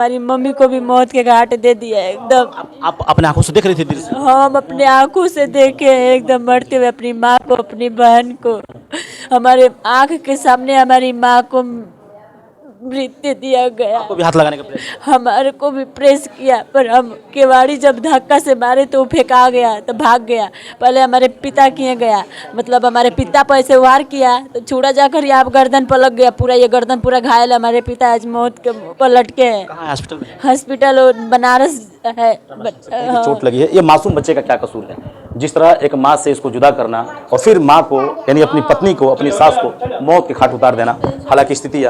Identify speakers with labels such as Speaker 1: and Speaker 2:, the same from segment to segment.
Speaker 1: हमारी मम्मी को भी मौत के घाट दे दिया है एकदम।
Speaker 2: आप अपने आंखों से देख रही थी दिल से?
Speaker 1: हम अपने आंखों से देखे हैं एकदम मरते हुए अपनी माँ को, अपनी बहन को। हमारे आंख के सामने हमारी माँ को मृत्यु दिया गया।
Speaker 2: आपको भी हाथ लगाने का प्रयास किया?
Speaker 1: हमारे को भी प्रेस किया, पर हम केवाड़ी जब धक्का से मारे तो वो फेंका गया तो भाग गया। पहले हमारे पिता किए गया, मतलब हमारे पिता पर ऐसे वार किया तो छुड़ा जाकर यहाँ गर्दन पर लग गया पूरा, ये गर्दन पूरा घायल है। हमारे पिता आज मौत के पर लटके हैं।
Speaker 2: कहाँ है हॉस्पिटल में?
Speaker 1: हॉस्पिटल बनारस है।
Speaker 2: चोट लगी है। ये मासूम बच्चे का क्या कसूर है? जिस तरह एक माँ से इसको जुदा करना और फिर माँ को यानी अपनी पत्नी को, अपनी सास को मौत के घाट उतार देना। हालांकि स्थिति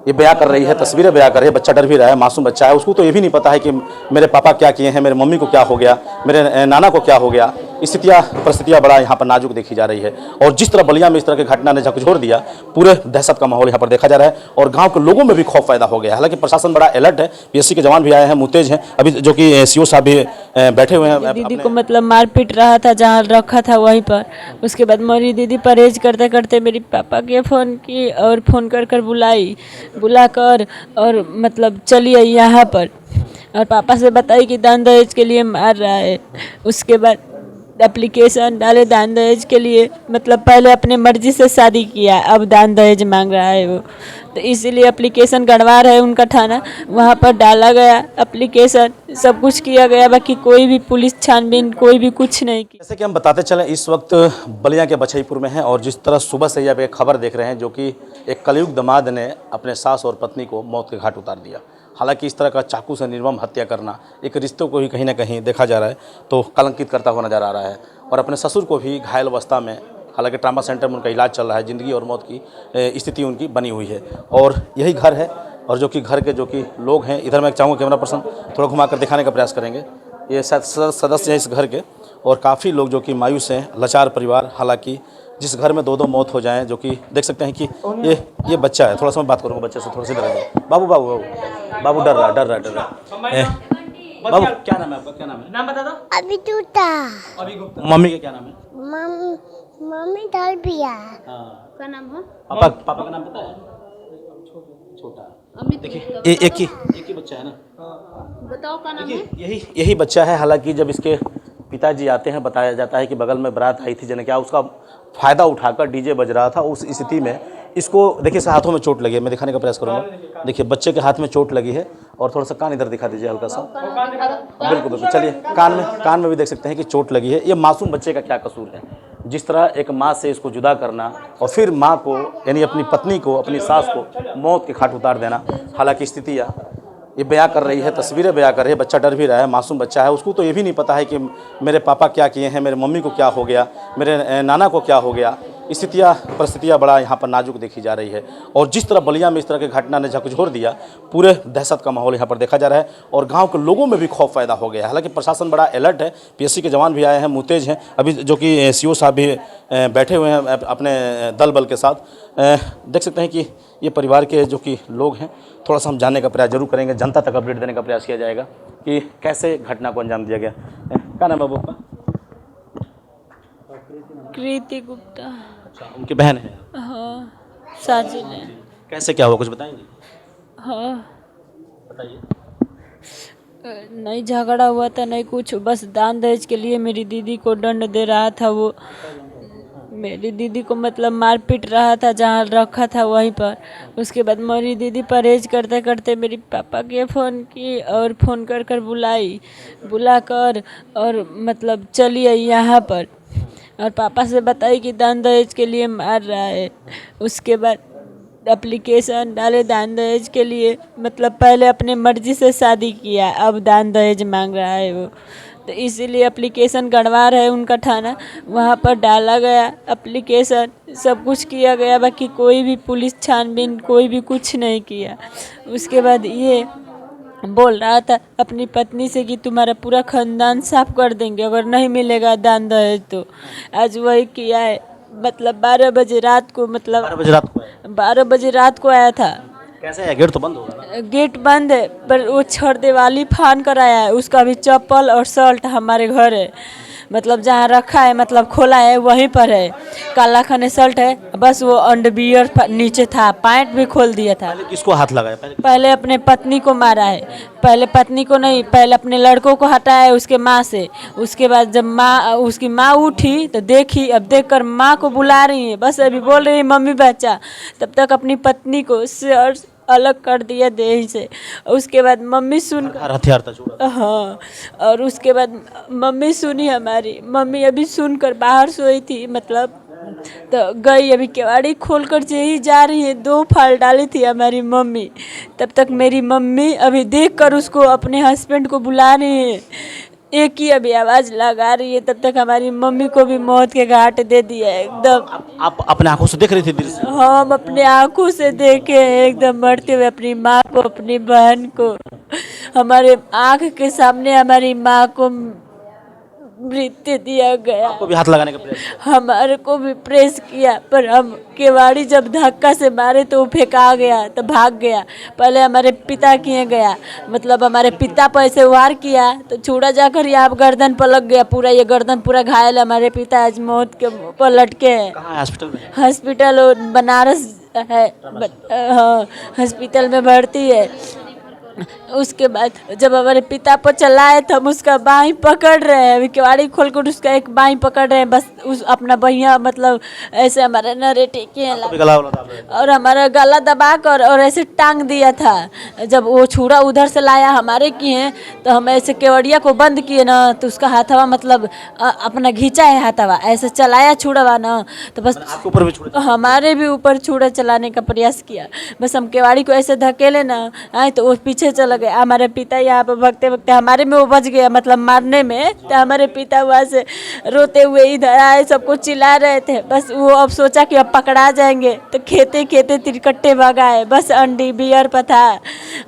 Speaker 2: ये बयां कर रही है, तस्वीरें बयां कर रही है। बच्चा डर भी रहा है, मासूम बच्चा है, उसको तो ये भी नहीं पता है कि मेरे पापा क्या किए हैं, मेरे मम्मी को क्या हो गया, मेरे नाना को क्या हो गया। स्थितियाँ परिस्थितियाँ बड़ा यहाँ पर नाजुक देखी जा रही है। और जिस तरह बलिया में इस तरह की घटना ने झकझोर दिया, पूरे दहशत का माहौल यहाँ पर देखा जा रहा है और गांव के लोगों में भी खौफ पैदा हो गया। हालांकि प्रशासन बड़ा अलर्ट है, पीएससी के जवान भी आए हैं, मुतेज हैं अभी, जो कि सीओ साहब भी बैठे हुए हैं।
Speaker 1: दीदी को मतलब मारपीट रहा था जहाँ रखा था वहीं पर। उसके बाद मेरी दीदी परहेज करते करते मेरी पापा के फ़ोन की और फ़ोन कर कर बुलाकर और मतलब चलिए यहाँ पर, और पापा से बताई कि दान दहेज के लिए मार रहा है। उसके बाद एप्लीकेशन डाले दान दहेज के लिए, मतलब पहले अपने मर्जी से शादी किया, अब दान दहेज मांग रहा है वो, तो इसीलिए एप्लीकेशन गड़वा रहा है उनका थाना। वहाँ पर डाला गया एप्लीकेशन, सब कुछ किया गया, बाकी कोई भी पुलिस छानबीन कोई भी कुछ नहीं की।
Speaker 2: जैसे कि हम बताते चलें, इस वक्त बलिया के बछईपुर में हैं और जिस तरह सुबह से आप एक खबर देख रहे हैं, जो कि एक कलयुग दामाद ने अपने सास और पत्नी को मौत के घाट उतार दिया। हालांकि इस तरह का चाकू से निर्मम हत्या करना एक रिश्तों को भी कहीं ना कहीं देखा जा रहा है तो कलंकित करता हुआ नजर आ रहा है। और अपने ससुर को भी घायल अवस्था में, हालांकि ट्रामा सेंटर में उनका इलाज चल रहा है, ज़िंदगी और मौत की स्थिति उनकी बनी हुई है। और यही घर है और जो कि घर के जो कि लोग हैं, इधर मैं चाहूँगा कैमरा पर्सन थोड़ा घुमाकर दिखाने का प्रयास करेंगे। ये सदस्य हैं इस घर के और काफ़ी लोग जो कि मायूस हैं, लाचार परिवार। हालांकि जिस घर में दो मौत हो जाएं, जो कि देख सकते हैं कि ये बच्चा है। थोड़ा सा मैं बात करूँगा बच्चे से, थोड़ा सा डर बाबू बाबू बाबू बाबू डर रहा बाबू क्या नाम है आपका? क्या नाम है? नाम बता दो।
Speaker 3: अभी टूटा।
Speaker 2: अभी गुप्ता। मम्मी का क्या नाम है?
Speaker 3: मम्मी डर पिया।
Speaker 2: हाँ।
Speaker 1: क्या नाम है?
Speaker 2: पापा का नाम पता है? छोटा। देखिए एक ही बच्चा है ना?
Speaker 1: बताओ क्या नाम है?
Speaker 2: यही बच्चा है। हालांकि जब इसके पिताजी आते हैं, बताया जाता है कि बगल में बारात आई थी, जने क्या उसका फ़ायदा उठाकर डीजे बज रहा था। उस स्थिति में इसको देखिए हाथों में चोट लगी है। मैं दिखाने का प्रयास करूँगा। देखिए बच्चे के हाथ में चोट लगी है और थोड़ा सा कान इधर दिखा दीजिए हल्का सा। बिल्कुल बिल्कुल, चलिए कान में भी देख सकते हैं कि चोट लगी है। ये मासूम बच्चे का क्या कसूर है? जिस तरह एक माँ से इसको जुदा करना और फिर माँ को यानी अपनी पत्नी को, अपनी सास को मौत के घाट उतार देना। हालांकि स्थितियाँ ये बयां कर रही है, तस्वीरें बयां कर रही है। बच्चा डर भी रहा है, मासूम बच्चा है, उसको तो ये भी नहीं पता है कि मेरे पापा क्या किए हैं, मेरे मम्मी को क्या हो गया, मेरे नाना को क्या हो गया। स्थितियाँ परिस्थितियाँ बड़ा यहाँ पर नाजुक देखी जा रही है। और जिस तरह बलिया में इस तरह की घटना ने झकझोर दिया, पूरे दहशत का माहौल यहाँ पर देखा जा रहा है और गांव के लोगों में भी खौफ पैदा हो गया। हालांकि प्रशासन बड़ा अलर्ट है, पीएससी के जवान भी आए हैं, मुतेज हैं अभी, जो कि सीओ साहब भी बैठे हुए हैं अपने दल बल के साथ। देख सकते हैं कि ये परिवार के जो कि लोग हैं, थोड़ा सा हम जानने का प्रयास जरूर करेंगे, जनता तक अपडेट देने का प्रयास किया जाएगा कि कैसे घटना को अंजाम दिया गया। क्या नाम है बाबू का?
Speaker 1: कृति गुप्ता।
Speaker 2: अच्छा, उनकी बहन है?
Speaker 1: हाँ, साजिद है।
Speaker 2: कैसे क्या हुआ, कुछ बताएंगे?
Speaker 1: हाँ,
Speaker 2: बताइए।
Speaker 1: नहीं झगड़ा हुआ था, नहीं कुछ, बस दान दहेज के लिए मेरी दीदी को दंड दे रहा था वो। मेरी दीदी को मतलब मारपीट रहा था जहाँ रखा था वहीं पर। उसके बाद मेरी दीदी परहेज करते करते मेरी पापा के फ़ोन की और फ़ोन कर कर बुलाकर और मतलब चलिए यहाँ पर, और पापा से बताई कि दान दहेज के लिए मार रहा है। उसके बाद एप्लीकेशन डाले दान दहेज के लिए, मतलब पहले अपने मर्जी से शादी किया, अब दान दहेज मांग रहा है वो, तो इसीलिए एप्लीकेशन गड़वा रहा है उनका थाना। वहाँ पर डाला गया एप्लीकेशन, सब कुछ किया गया, बाकी कोई भी पुलिस छानबीन कोई भी कुछ नहीं किया। उसके बाद ये बोल रहा था अपनी पत्नी से कि तुम्हारा पूरा खानदान साफ कर देंगे अगर नहीं मिलेगा दान दहेज तो। आज वही किया है, मतलब 12 बजे रात को, मतलब 12 बजे रात को आया था।
Speaker 2: कैसे है? गेट तो बंद होगा ना?
Speaker 1: गेट बंद है, पर वो छड़ दिवाली फान कर आया है। उसका भी चप्पल और शर्ट हमारे घर है, मतलब जहाँ रखा है मतलब खोला है वहीं पर है, काला खने शर्ट है, बस वो अंडरवियर नीचे था, पैंट भी खोल दिया था।
Speaker 2: पहले किसको हाथ लगाया पहले?
Speaker 1: पहले अपने पत्नी को मारा है, पहले पत्नी को नहीं, पहले अपने लड़कों को हटाया है उसके माँ से। उसके बाद जब माँ उसकी माँ उठी तो देखी, अब देखकर माँ को बुला रही है, बस अभी बोल रही है मम्मी बच्चा, तब तक अपनी पत्नी को से अलग कर दिया देह से। उसके बाद मम्मी सुन
Speaker 2: हथियार था छुरा?
Speaker 1: हाँ, और उसके बाद मम्मी सुनी, हमारी मम्मी अभी सुनकर बाहर सोई थी मतलब, तो गई अभी केवाड़ी खोल कर यही जा रही है, 2 फाल डाली थी हमारी मम्मी। तब तक मेरी मम्मी अभी देख कर उसको अपने हस्बैंड को बुला रही है, एक ही अभी आवाज़ लगा रही है, तब तक हमारी मम्मी को भी मौत के घाट दे दिया है एकदम।
Speaker 2: आप अपने आंखों से देख रही थी दृश्य?
Speaker 1: हम अपने आंखों से देखे हैं एकदम मरते हुए अपनी माँ को, अपनी बहन को, हमारे आंख के सामने हमारी माँ को मृत्यु दिया गया।
Speaker 2: आपको भी हाथ लगाने का प्रयास किया?
Speaker 1: हमारे को भी प्रेस किया, पर हम केवाड़ी जब धक्का से मारे तो वो फेंका गया तो भाग गया। पहले हमारे पिता किए गया, मतलब हमारे पिता पर ऐसे वार किया तो छुरा जाकर यहाँ गर्दन पर लग गया पूरा, ये गर्दन पूरा घायल। हमारे पिता आज मौत के पर लटके हैं।
Speaker 2: कहाँ है हॉस्पिटल में?
Speaker 1: हॉस्पिटल बनारस है, हाँ हॉस्पिटल में भर्ती है। उसके बाद जब हमारे पिता पर चलाए तो हम उसका बाहीं पकड़ रहे हैं, अभी केवाड़ी खोल कर उसका एक बाहीं पकड़ रहे हैं, बस उस अपना बहिया मतलब ऐसे हमारे नरेटे किए और हमारा गला दबा कर और ऐसे टांग दिया था। जब वो छुरा उधर से लाया हमारे किए तो हम ऐसे केवड़िया को बंद किए ना, तो उसका हाथवा मतलब अपना घींचा है हाथवा, ऐसे चलाया छुड़वा ना, तो बस
Speaker 2: ऊपर भी छुरा?
Speaker 1: हमारे भी ऊपर छुरा चलाने का प्रयास किया। बस हम केवाड़ी को ऐसे धकेले ना आए तो वो पीछे चला गया। हमारे पिता यहाँ पर भगते भगते हमारे में वो बच गया, मतलब मारने में, तो हमारे पिता वहाँ से रोते हुए इधर आए, सबको चिल्ला रहे थे। बस वो अब सोचा कि अब पकड़ा जाएंगे, तो खेते खेते तिरकट्टे भगाए, बस अंडी बियर पर था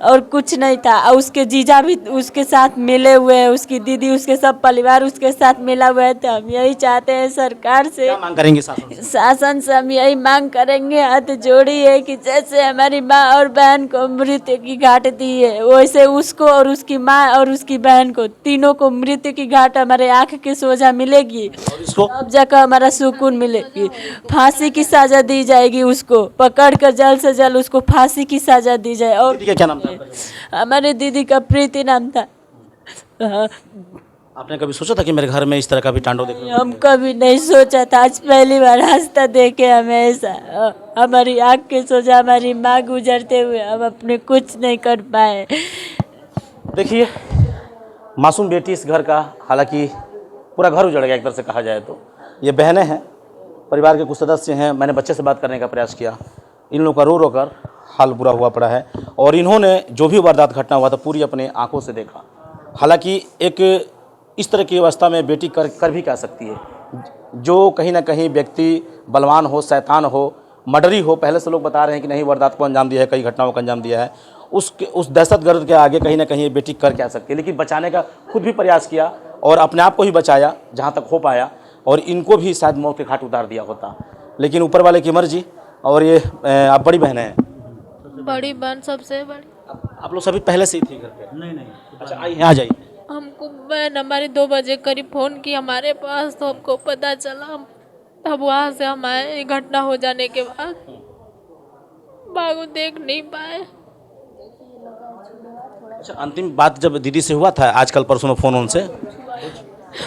Speaker 1: और कुछ नहीं था। और उसके जीजा भी उसके साथ मिले हुए हैं, उसकी दीदी, उसके सब परिवार उसके साथ मिला हुआ है। तो हम यही चाहते हैं सरकार से,
Speaker 2: क्या मांग करेंगे
Speaker 1: शासन से हम यही मांग करेंगे, हाथ जोड़ी है कि जैसे हमारी माँ और बहन को मृत्यु की घाट दी है, वैसे उसको और उसकी माँ और उसकी बहन को, तीनों को मृत्यु की घाट हमारे आँख के सोझा मिलेगी, अब जाकर हमारा सुकून मिलेगी। फांसी की सजा दी जाएगी, उसको पकड़ कर जल्द से जल्द उसको फांसी की सजा दी जाए। और
Speaker 2: क्या नाम था?
Speaker 1: हमारे दीदी का प्रीति नाम था। हाँ,
Speaker 2: आपने कभी सोचा था कि मेरे घर में इस तरह का भी तांडव देखने को?
Speaker 1: हम कभी नहीं सोचा था, आज पहली बार रास्ता देखे हमें ऐसा। हमारी आँख के सोचा हमारी माँ गुजरते हुए हम अपने कुछ नहीं कर पाए।
Speaker 2: देखिए, मासूम बेटी इस घर का, हालांकि पूरा घर उजड़ गया एक तरह से कहा जाए तो। ये बहनें हैं, परिवार के कुछ सदस्य हैं। मैंने बच्चे से बात करने का प्रयास किया, इन लोगों का रो रो कर हाल बुरा हुआ पड़ा है। और इन्होंने जो भी वारदात घटना हुआ था पूरी अपने आंखों से देखा। हालांकि एक इस तरह की अवस्था में बेटी कर भी क्या सकती है, जो कहीं ना कहीं व्यक्ति बलवान हो, शैतान हो, मर्डरी हो। पहले से लोग बता रहे हैं कि नहीं वारदात को अंजाम दिया है, कई घटनाओं को अंजाम दिया है। उस दहशतगर्द के आगे कहीं ना कहीं ये बेटी कर क्या सकती है। लेकिन बचाने का खुद भी प्रयास किया और अपने आप को ही बचाया जहाँ तक हो पाया, और इनको भी शायद मौत के घाट उतार दिया होता, लेकिन ऊपर वाले की मर्जी। और ये आप बड़ी बहन हैं?
Speaker 4: बड़ी बहन सबसे बड़ी।
Speaker 2: आप लोग सभी पहले से ही थी घर पे? नहीं। अच्छा, आइए, आ जाइए।
Speaker 4: हमको बहन हमारे 2 बजे करीब फ़ोन की हमारे पास, तो हमको पता चला। तब वहाँ से हम आए, ये घटना हो जाने के बाद बागो देख नहीं पाए।
Speaker 2: अच्छा, अंतिम बात जब दीदी से हुआ था आजकल परसों में फ़ोन उनसे?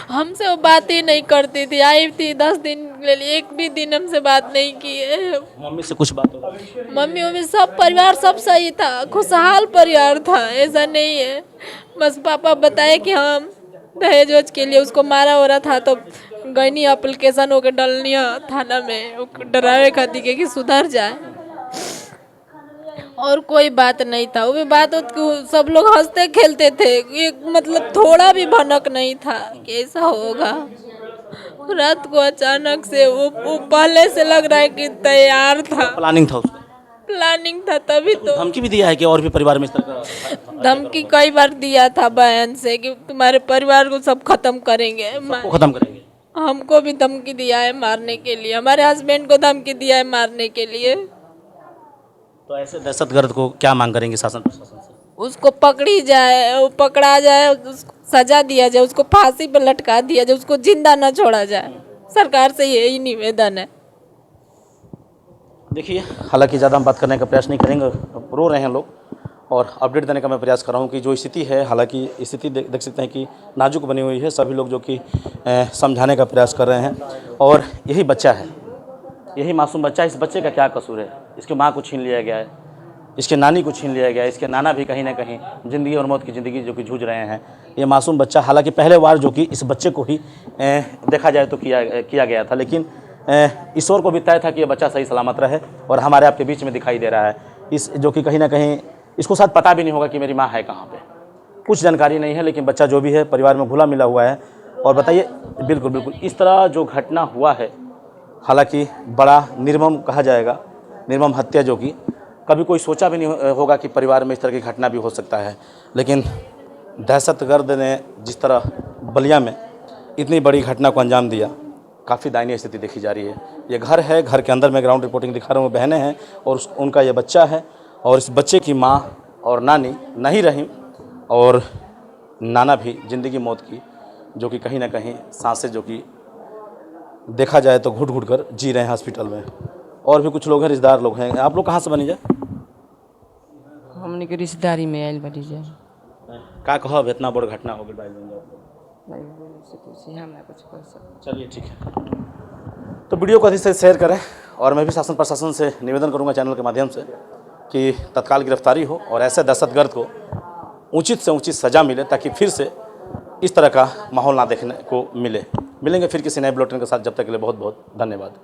Speaker 4: हमसे वो बात ही नहीं करती थी, आई थी 10 दिन के लिए, एक भी दिन हमसे बात नहीं की है।
Speaker 2: मम्मी से कुछ बात हो?
Speaker 4: मम्मी सब परिवार सब सही था, खुशहाल परिवार था, ऐसा नहीं है। बस पापा बताए कि हम दहेज वहेज के लिए उसको मारा हो रहा था, तो गईनी एप्लीकेशन होकर डालनी थाना में, डरावे खाती कि सुधर जाए, और कोई बात नहीं था। वो भी बात सब लोग हंसते खेलते थे, एक मतलब थोड़ा भी भनक नहीं था कि ऐसा होगा। रात को अचानक से वो पहले से लग रहा है कि तैयार था,
Speaker 2: प्लानिंग था उसका?
Speaker 4: प्लानिंग था, तभी तो
Speaker 2: धमकी भी दिया है कि और भी परिवार में इस तरह का?
Speaker 4: धमकी कई बार दिया था बहन से कि तुम्हारे परिवार को सब खत्म करेंगे,
Speaker 2: खत्म करेंगे।
Speaker 4: हमको भी धमकी दिया है मारने के लिए, हमारे हस्बैंड को धमकी दिया है मारने के लिए।
Speaker 2: तो ऐसे दहशतगर्द को क्या मांग करेंगे शासन प्रशासन से?
Speaker 4: उसको पकड़ी जाए, वो पकड़ा जाए, उसको सजा दिया जाए, उसको फांसी पर लटका दिया जाए, उसको जिंदा न छोड़ा जाए। सरकार से यही निवेदन है।
Speaker 2: देखिए, हालांकि ज़्यादा हम बात करने का प्रयास नहीं करेंगे, रो रहे हैं लोग और अपडेट देने का मैं प्रयास कर रहा हूँ कि जो स्थिति है, हालांकि स्थिति देख सकते हैं कि नाजुक बनी हुई है। सभी लोग जो कि समझाने का प्रयास कर रहे हैं और यही बच्चा है, यही मासूम बच्चा है। इस बच्चे का क्या कसूर है? इसकी माँ को छीन लिया गया है, इसके नानी को छीन लिया गया है, इसके नाना भी कहीं ना कहीं ज़िंदगी और मौत की ज़िंदगी जो कि जूझ रहे हैं। ये मासूम बच्चा, हालांकि पहले बार जो कि इस बच्चे को ही देखा जाए तो किया गया था, लेकिन ईश्वर को भी तय था कि ये बच्चा सही सलामत रहे और हमारे आपके बीच में दिखाई दे रहा है। इस जो कि कहीं ना कहीं इसको शायद पता भी नहीं होगा कि मेरी माँ है कहाँ पे, कुछ जानकारी नहीं है, लेकिन बच्चा जो भी है परिवार में घुला मिला हुआ है। और बताइए, बिल्कुल बिल्कुल इस तरह जो घटना हुआ है, हालांकि बड़ा निर्मम कहा जाएगा, निर्मम हत्या जो कि कभी कोई सोचा भी नहीं होगा कि परिवार में इस तरह की घटना भी हो सकता है। लेकिन दहशतगर्द ने जिस तरह बलिया में इतनी बड़ी घटना को अंजाम दिया, काफ़ी दयनीय स्थिति देखी जा रही है। ये घर है, घर के अंदर मैं ग्राउंड रिपोर्टिंग दिखा रहा हूँ, बहनें हैं और उनका ये बच्चा है और इस बच्चे की माँ और नानी नहीं रही और नाना भी ज़िंदगी मौत की जो कि कहीं ना कहीं सांसें जो कि देखा जाए तो घुट घुट कर जी रहे हैं हॉस्पिटल में। और भी कुछ लोग हैं, रिश्तेदार लोग हैं। आप लोग कहाँ से बनी जाए?
Speaker 5: हमने के रिश्तेदारी में आयल बड़ी जाए।
Speaker 2: का कहब इतना बड़ घटना हो गई भाई
Speaker 5: नहीं बोल सकते, हम ना कुछ कर सकते।
Speaker 2: चलिए ठीक है, तो वीडियो को अधिक से शेयर करें और मैं भी शासन प्रशासन से निवेदन करूंगा चैनल के माध्यम से कि तत्काल गिरफ्तारी हो और ऐसे दहशतगर्द को उचित से उचित सज़ा मिले ताकि फिर से इस तरह का माहौल ना देखने को मिलेंगे फिर किसी नए बुलेटिन के साथ। जब तक के लिए बहुत बहुत धन्यवाद।